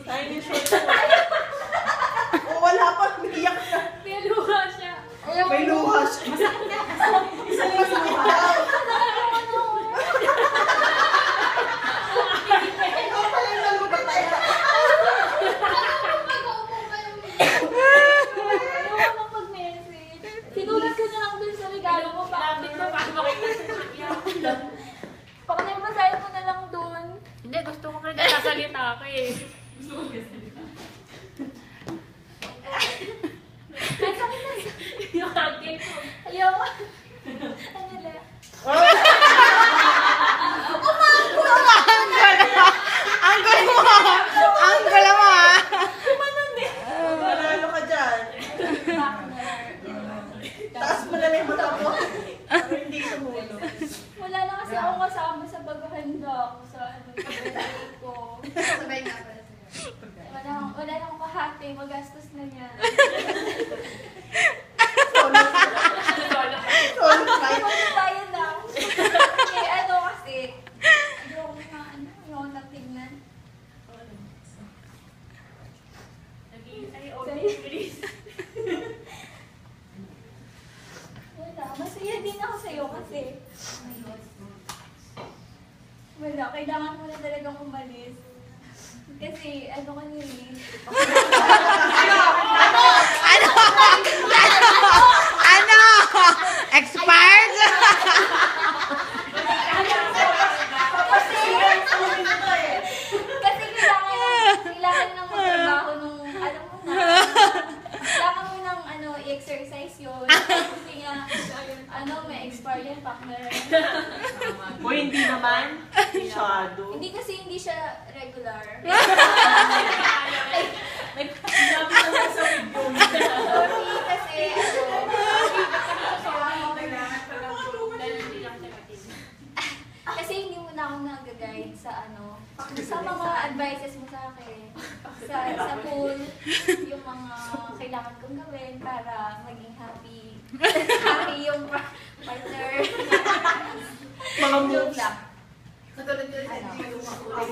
Tiny short mo. Oh, wala pa. Umiiyak na. May luha siya. May luha siya. Isang masakit daw. Ikaw pala yung nalugatan. Ayoko nang mag-message. Sinulat ko na lang dun sa regalo mo. Bakit mo pa makikita? Pakibasahin mo na lang dun. Hindi, gusto ko kasi nagsasalita ako eh. Ay, sakit na. Yung tagin ko. Ayoko. Ano na? Angkol mo! Angkol mo! Manalo ka dyan. Taas mo na lang yung mata mo. Para hindi sumulo. Wala na kasi ako kasama sa paghahanda ko sa birthday ko. Sabay nga pala sa'yo. Wala na akong kahati. Magastos na niya. Solo flight. Ano ba yun na? Eh, ano kasi, ayoko na tignan. Ay, okay, please. Wala, masaya din ako sa'yo kasi. Wala, kailangan mo na talagang umalis. Kasi, ano ka nili? Ano? Expired? Kasi kailangan ng magtrabaho nung, alam mo na, kailangan mo ng, i-exercise yun. Kasi nga, may expire yan, partner. O hindi naman. Masyado. Hindi kasi hindi siya regular. Sinabi naman sa video. Sorry, kasi, kasi hindi mo na ako nag-guide sa sa mga advices mo sa akin. Sa pool, yung mga kailangan kong gawin para maging happy. Happy yung partner. Mga Joke moves. lang. Katulad yun sa Ano? hindi makulay.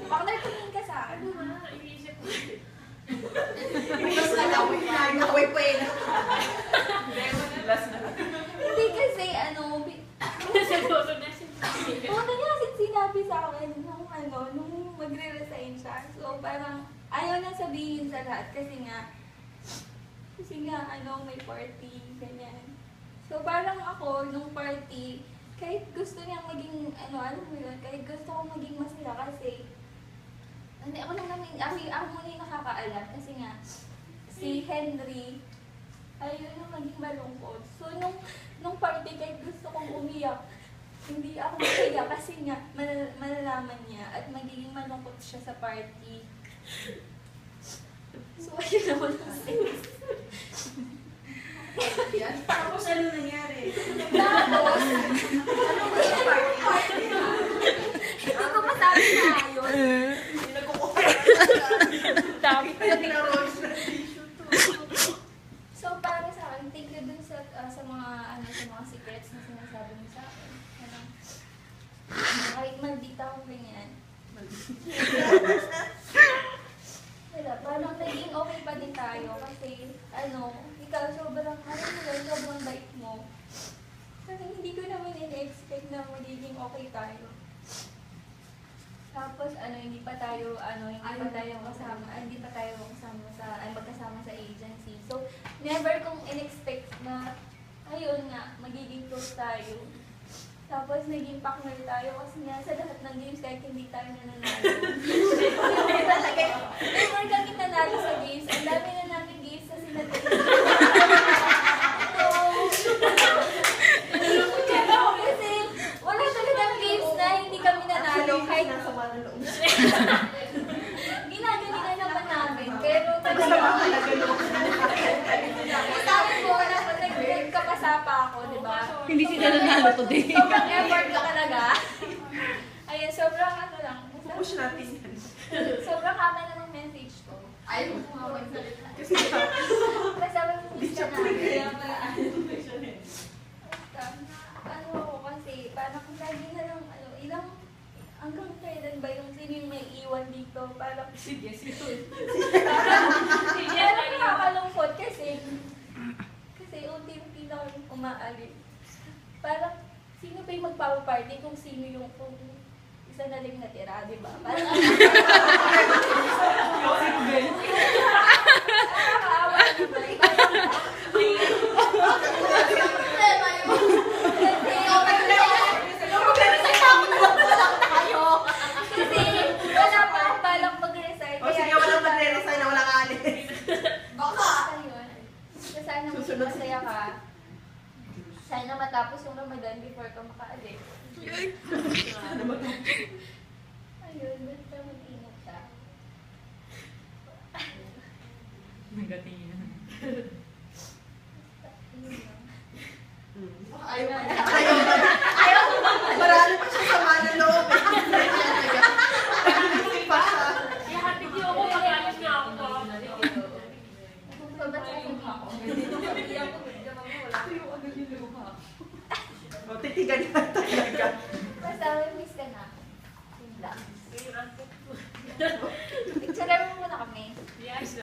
Partner, tumingin ka sa akin. Iisip ko. Mas nalawin na. Nakaway pa yun. Last na. Hindi kasi, Seryoso na siya. Una niya kasi sinabi sa akin nung magre-resign siya. So, parang ayaw na sabihin sa lahat kasi nga, may party, ganyan. So, parang ako, nung party, kahit gusto niyang maging, alam mo yun, kahit gusto ko maging masaya kasi, ako muna yung nakakaalam kasi nga, si Henry, ayaw na maging malungkot. So, nung party, kahit gusto kong umiyak, hindi ako masaya kasi nga, malalaman niya at magiging malungkot siya sa party. So, ayun naman ang sense. Tapos ano nangyari? Tapos, hindi ko masabi na ayun. Hindi nagkukuha. Pinarolls na tissue to. So, para sa akin, thank you dun sa mga secrets na sinasabi mo sa akin. Kahit maldita akong ganyan. Wala, parang naging okay pa din tayo kasi, ikaw sobrang bait mo. Kasi hindi ko naman in-expect na magiging okay tayo. Tapos, hindi pa tayo magkasama sa agency. So, never kong in-expect na, ayun nga, magiging close tayo. Tapos, naging partner tayo kasi nga sa lahat ng games kahit hindi tayo nananalo. Never kami nanalo sa games. Ang dami na namin games na sinatay. Kasi wala talagang games na hindi kami nanalo kahit Nasama na loob. ginagalingan naman namin. Pero Nasama talaga loob. sabi ko na pag nagkapasapa ako, di ba? Hindi sila nanalo today. Sobrang effort ka talaga. Ayan, sobrang lang. Push natin yan. Sobrang haba na ng message ko. Ayaw mo kumawag salita. Kasi Kasi sabi ko, hindi siya na. pwede. Basta, ako kasi, parang lagi na lang, hanggang kailan ba yung sino yung may iwan dito. Parang, Sige. pero nakakalungkot kasi unti-unti na kami umaalis. Parang, sino ba yung magpapaparty kung sino yung kung isa na lang natira, di ba? Parang, nakakaawa, di ba? Kasi wala pa akong balak mag-resign. O sige, walang magre-resign na walang alis. Baka. Ayun. Sana maging masaya ka. Sana matapos yung Ramadan before ka makaalis. Ayun, basta mag-ingat ka. Nagatingin. Ayun lang. Ayaw pa. Ayaw. Marami pa siya sama ng loob. Hindi pa siya. Ihatid niyo ako pag-alis na ako. Babatayin ako. O, titigan niya talaga. Basta may